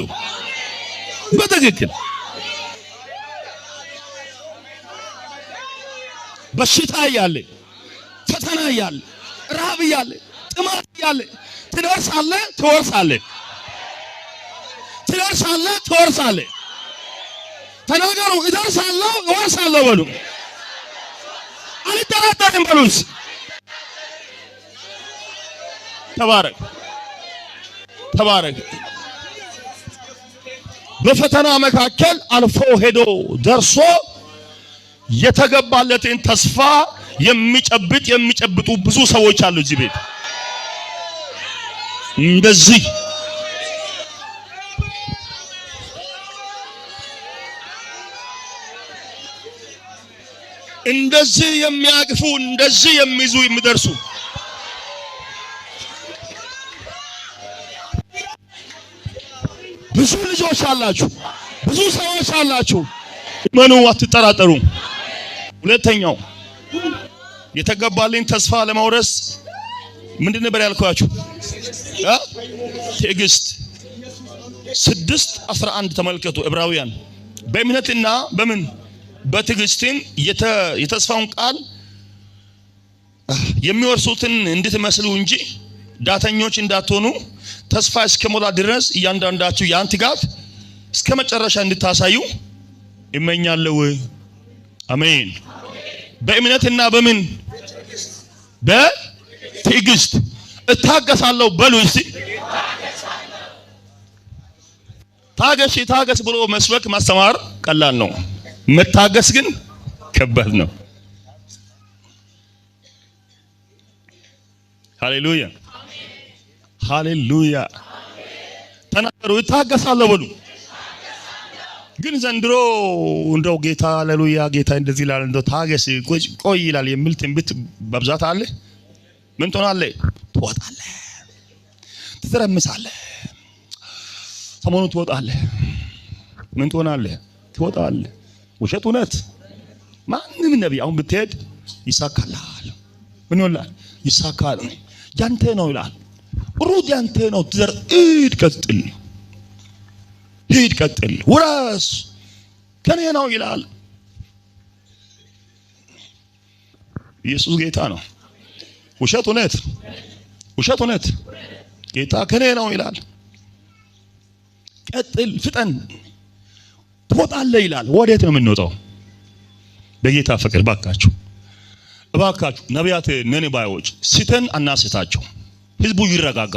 በትክክል በሽታ ያለ፣ ፈተና ያለ፣ ረሃብ ያለ፣ ጥማት ያለ ትደርሳለህ፣ ትወርሳለህ። ትደርሳለህ፣ ትወርሳለህ። ተናገሩ። እደርሳለሁ፣ እወርሳለሁ በሉ። አልጠራጠርም በሉስ። ተባረክ፣ ተባረክ። በፈተና መካከል አልፎ ሄዶ ደርሶ የተገባለትን ተስፋ የሚጨብጡ ብዙ ሰዎች አሉ እዚህ ቤት። እንደዚህ የሚያቅፉ፣ እንደዚህ የሚይዙ፣ የሚደርሱ ብዙ ልጆች አላችሁ፣ ብዙ ሰዎች አላችሁ። እመኑ፣ አትጠራጠሩ። ሁለተኛው የተገባልኝ ተስፋ ለማውረስ ምንድን ነበር ያልኳችሁ? ትዕግስት 6:11 ተመልከቱ። ዕብራውያን በእምነትና በምን በትዕግስትም የተስፋውን ቃል የሚወርሱትን እንድትመስሉ እንጂ ዳተኞች እንዳትሆኑ ተስፋ እስከሞላ ድረስ እያንዳንዳችሁ ያን ትጋት እስከ መጨረሻ እንድታሳዩ እመኛለሁ። አሜን። በእምነትና በምን በትዕግስት እታገሳለሁ በሉ እስቲ። ታገስ ብሎ መስበክ ማስተማር ቀላል ነው። መታገስ ግን ከባድ ነው። ሃሌሉያ ሃሌሉያ። ተናገሩ። እታገሳለሁ በሉ። ግን ዘንድሮ እንደው ጌታ ሃሌሉያ ጌታ እንደዚህ ይላል፣ እንደው ታገስ ቆይ ይላል የሚል ትንቢት በብዛት አለ። ምን ትሆናለህ? ትወጣለህ፣ ትተረምሳለህ። ሰሞኑን ትወጣለህ። ምን ትሆናለህ? ትወጣለህ። ውሸት እውነት። ማንም ነብይ አሁን ብትሄድ ይሳካልሃል። ምን ይላል? ይሳካል። ያንተ ነው ይላል። ሩድ ያንተ ነው። ሂድ ቀጥል፣ ሂድ ቀጥል፣ ውረስ፣ ከኔ ነው ይላል። ኢየሱስ ጌታ ነው። ውሸት እውነት፣ ውሸት እውነት። ጌታ ከኔ ነው ይላል። ቀጥል፣ ፍጠን፣ ትወጣለህ ይላል። ወዴት ነው የምንወጣው? በጌታ ፍቅር ባካችሁ፣ እባካችሁ ነቢያት ነንባዮች ስተን አናስታቸው። ህዝቡ ይረጋጋ።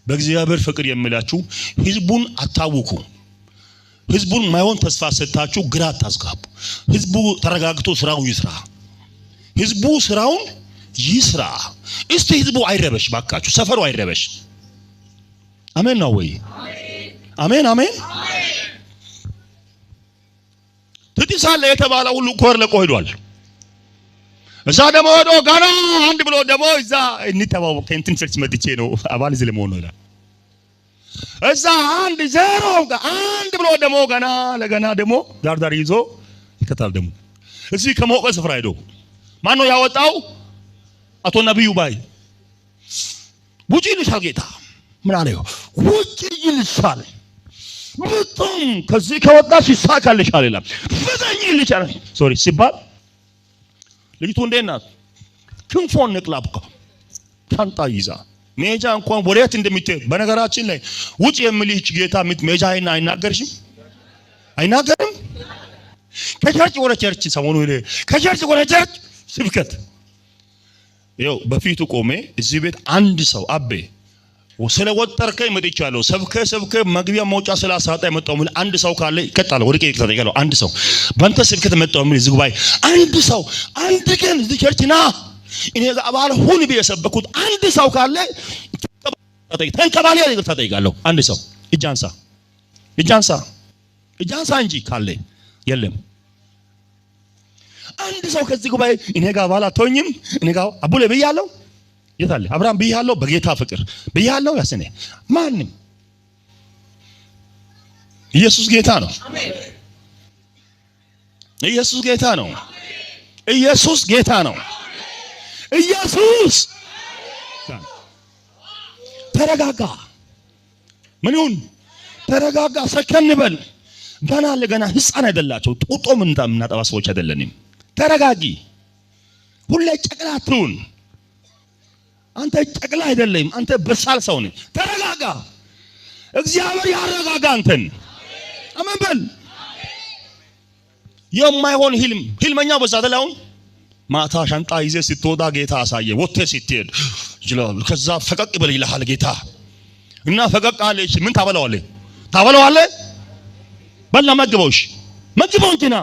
በእግዚአብሔር ፍቅር የሚላችሁ ህዝቡን አታውኩ። ህዝቡን ማይሆን ተስፋ ሰጣችሁ ግራ አታስጋቡ። ህዝቡ ተረጋግቶ ስራውን ይስራ። ህዝቡ ስራውን ይስራ። እስቲ ህዝቡ አይረበሽ ባካችሁ፣ ሰፈሩ አይረበሽ። አሜን ነው ወይ? አሜን አሜን። ትጥሳለህ የተባለ ሁሉ ኮር ለቆ ሄዷል። እዛ ደግሞ ሄዶ ገና አንድ ብሎ ደግሞ እዛ እንተባው ከእንትን ቸርች መጥቼ ነው አባል እዚህ ለመሆን ነው። እዛ አንድ ዜሮ አንድ ብሎ ደግሞ ለገና ደግሞ ዳር ይዞ ይከታል። ደግሞ እዚህ ከሞቀ ስፍራ ሄዶ ማን ነው ያወጣው? አቶ ነብዩ ባይ ውጪ ይልሻል ጌታ። ምን አለው? ውጪ ይልሻል በጣም ከዚህ ከወጣሽ ይሳካልሻል ይላል። ፈተኝ ይልሻል ሶሪ ሲባል ልጅቱ እንዴት ናት? ክንፎን ንቅላብካ ታንጣ ይዛ ሜጃ እንኳን ወዴት እንደምትሄድ በነገራችን ላይ ውጪ የሚልሽ ጌታ ሜጃይና አይናገርሽም? አይናገርም? ከቸርች ወደ ቸርች ሰሞኑ ከቸርች ወደ ቸርች ስብከት ይኸው በፊቱ ቆሜ እዚህ ቤት አንድ ሰው አቤ ስለወጠርከኝ መጥቻለሁ ሰብከ መግቢያ መውጫ ስላሳጣ የመጣው ምን አንድ ሰው ካለ ይቀጣል። ወድቄ ይቀጣል። አንድ ሰው ባንተ ስብከት መጣው ምን ዝግባይ አንድ ሰው አንድ ቀን እዚህ ቸርች ና እኔ አባል ሁን ቢሰበኩት አንድ ሰው ካለ ተንከባለ ይቅርታ ጠይቃለሁ። አንድ ሰው እጃንሳ እንጂ ካለ የለም። አንድ ሰው ከዚህ ጉባኤ እኔ ጋር አባል አትሆኝም እኔ ጋር አቡለ ብያለሁ የታለ አብርሃም ብያለሁ በጌታ ፍቅር ብያለሁ ያሰነ ማንም ኢየሱስ ጌታ ነው። ኢየሱስ ጌታ ነው። ኢየሱስ ጌታ ነው። ኢየሱስ ተረጋጋ። ምን ይሁን ተረጋጋ። ሰከን በል። ገና ህፃን አይደላቸው ጡጦ ምናጠባ ሰዎች አይደለንም። ተረጋጊ። ሁሌ ጨቅላ አትሁን። አንተ ጨቅላ አይደለም። አንተ በሳል ሰው ነህ። ተረጋጋ። እግዚአብሔር ያረጋጋ አንተን። አሜን በል። የማይሆን ህልመኛ በዛተላው ማታ ሻንጣ ይዘህ ስትወጣ ጌታ አሳየ። ወጥተህ ስትሄድ ይላል ከዛ ፈቀቅ በል ይልሃል ጌታ እና ፈቀቅ አለሽ። ምን ታበለዋለህ? በላ መግበውሽ እንትና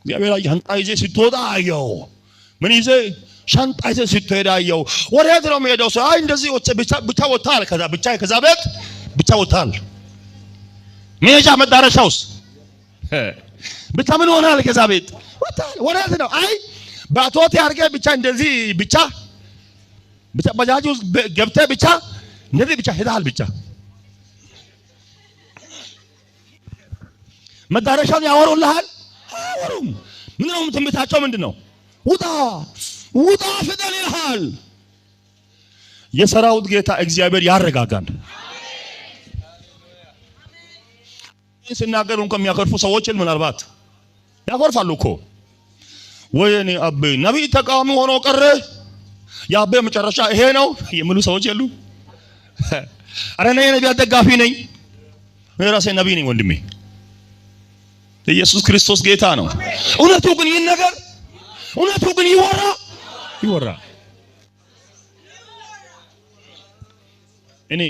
እግዚአብሔር ሻንጣ ይዘህ ስትወጣ አየው። ምን ይዘህ ሻንጣ ይዘህ ስትሄድ አየው። ወዴት ነው የምሄደው? አይ እንደዚህ ብቻ ወጣል። ከዛ ቤት ብቻ ወጣል። መሄጃ መዳረሻውስ ብቻ ምን ሆናል? ከዛ ቤት ወጣል። ወዴት ነው? አይ ባቶቴ አድርገህ ብቻ እንደዚህ ብቻ ባጃጅ ውስጥ ገብተህ ብቻ እንደዚህ ብቻ ሄደሃል። ብቻ መዳረሻውን ያወሩልሃል? አወሩም። ምንድነው ትምህርታቸው? ምንድነው? ውጣ ፍጠን ይልሃል። የሰራዊት ጌታ እግዚአብሔር ያረጋጋል። ሲናገሩ እንኳን የሚያከርፉ ሰዎች ምናልባት ያኮርፋሉ እኮ ወይኔ አቤ ነብይ ተቃዋሚ ሆኖ ቀረ ያቤ መጨረሻ ይሄ ነው የሚሉ ሰዎች የሉ። አረ እኔ ነብይ ደጋፊ ነኝ። እኔ ራሴ ነብይ ነኝ ወንድሜ። ኢየሱስ ክርስቶስ ጌታ ነው። እውነቱ ግን ይሄን ነገር እውነቱ ግን ይወራ እኔ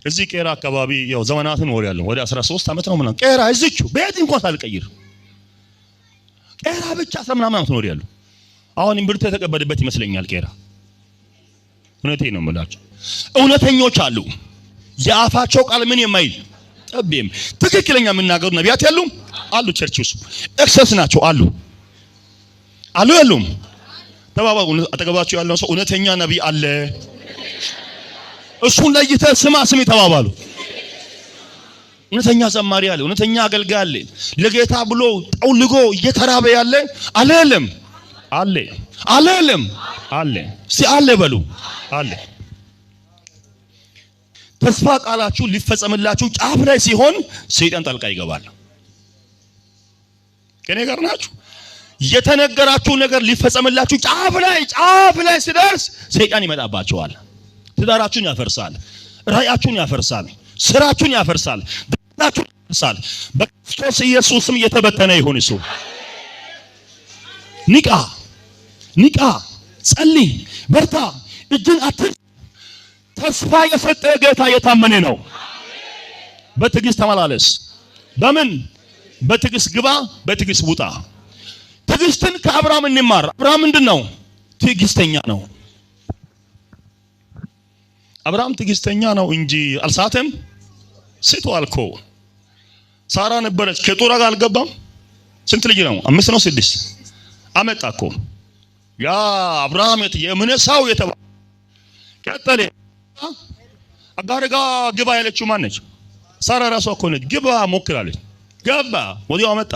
እዚህ ቄራ አካባቢ ያው ዘመናትን ወር ያለው ወደ 13 አመት ነው ምናምን ቄራ እዚቹ ቤት እንኳን ሳልቀይር ቄራ ብቻ ሰምናም አመት ነው ያለው። አሁን እምብርት የተቀበለበት ይመስለኛል ቄራ። እውነቴን ነው የምላቸው። እውነተኞች አሉ። የአፋቸው ቃል ምን የማይል ጠብም ትክክለኛ የምናገሩ ነቢያት ያሉ አሉ። ቸርች ውስጥ ኤክሰስ ናቸው አሉ የሉም? ተባባሉ። አጠገባቸው ያለው ሰው እውነተኛ ነቢይ አለ እሱን ለይተህ ስሚ ተባባሉ። እውነተኛ ዘማሪ አለ፣ እውነተኛ አገልጋይ አለ፣ ለጌታ ብሎ ጠውልጎ እየተራበ ያለ አለ ሲአለ በሉ አለ። ተስፋ ቃላችሁ ሊፈጸምላችሁ ጫፍ ላይ ሲሆን ሰይጣን ጣልቃ ይገባል። ከኔ ጋር ናችሁ? የተነገራችሁ ነገር ሊፈጸምላችሁ ጫፍ ላይ ሲደርስ ሰይጣን ይመጣባችኋል። ትዳራችሁን ያፈርሳል፣ ራእያችሁን ያፈርሳል፣ ስራችሁን ያፈርሳል፣ ዳታችሁን ያፈርሳል። በክርስቶስ ኢየሱስም የተበተነ ይሁን። እሱ ንቃ፣ ጸልይ፣ በርታ፣ እጅን አትር። ተስፋ የሰጠ ጌታ የታመነ ነው። በትዕግስት ተመላለስ። በምን በትዕግስት ግባ፣ በትዕግስት ውጣ። ትዕግስትን ከአብርሃም እንማር። አብርሃም ምንድነው? ትዕግስተኛ ነው። አብርሃም ትዕግስተኛ ነው እንጂ አልሳተም። ስቷል እኮ ሳራ ነበረች። ከጦር ጋር አልገባም። ስንት ልጅ ነው? 5 ነው 6 አመጣ እኮ ያ አብርሃም የእምነት ሰው የተባለ ቀጠለ። አጋር ጋር ግባ ያለችው ማን ነች? ሳራ ራሷ እኮ ነች። ግባ ሞክራለች። ገባ፣ ወዲያው አመጣ።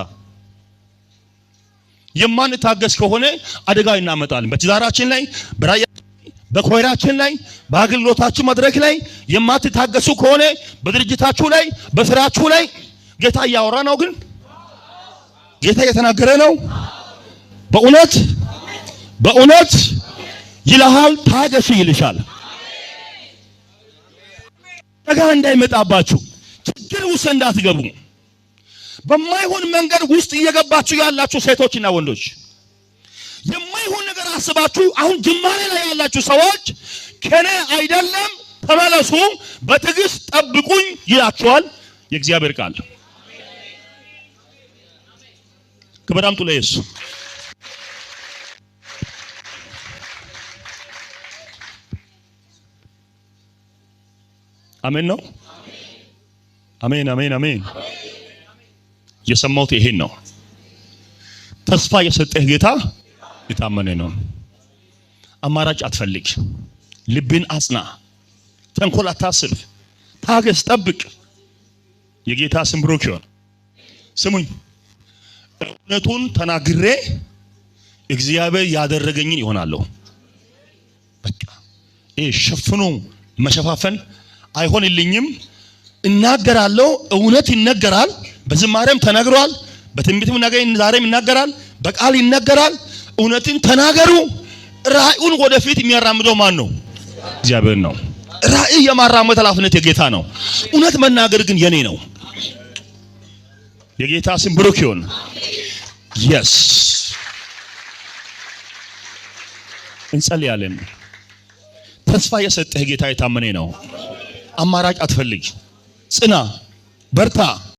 የማንታገስ ከሆነ አደጋ እናመጣለን። በትዳራችን ላይ፣ በኮይራችን ላይ፣ በአገልግሎታችን መድረክ ላይ የማትታገሱ ከሆነ በድርጅታችሁ ላይ፣ በስራችሁ ላይ ጌታ እያወራ ነው። ግን ጌታ እየተናገረ ነው። በእውነት ይልሃል፣ ታገሱ ይልሻል። አደጋ እንዳይመጣባችሁ፣ ችግር ውስጥ እንዳትገቡ፣ በማይሆን መንገድ ውስጥ እየገባችሁ ያላችሁ ሴቶችና ወንዶች፣ የማይሆን ነገር አስባችሁ አሁን ጅማሬ ላይ ያላችሁ ሰዎች ከኔ አይደለም ተመለሱ፣ በትዕግስት ጠብቁኝ ይላችኋል የእግዚአብሔር ቃል። ክብር አምጡ ለኢየሱስ። አሜን ነው። አሜን አሜን አሜን። የሰማሁት ይሄን ነው። ተስፋ የሰጠህ ጌታ የታመነ ነው። አማራጭ አትፈልግ። ልብን አጽና። ተንኮል አታስብ። ታገስ፣ ጠብቅ። የጌታ ስም ብሩክ ይሁን። ስሙኝ፣ እውነቱን ተናግሬ እግዚአብሔር ያደረገኝን ይሆናለሁ። በቃ ይሄ ሸፍኖ መሸፋፈን አይሆንልኝም። እናገራለሁ። እውነት ይነገራል። በዝማሬም ተነግሯል። በትንቢትም ዛሬም ይናገራል። በቃል ይነገራል። እውነትን ተናገሩ። ራእዩን ወደፊት የሚያራምደው ማን ነው? እግዚአብሔር ነው። ራእይ የማራመድ ኃላፊነት የጌታ ነው። እውነት መናገር ግን የኔ ነው። የጌታ ስም ብሩክ ይሁን። yes እንጸልያለን። ተስፋ የሰጠህ ጌታ የታመነ ነው። አማራጭ አትፈልግ። ጽና፣ በርታ።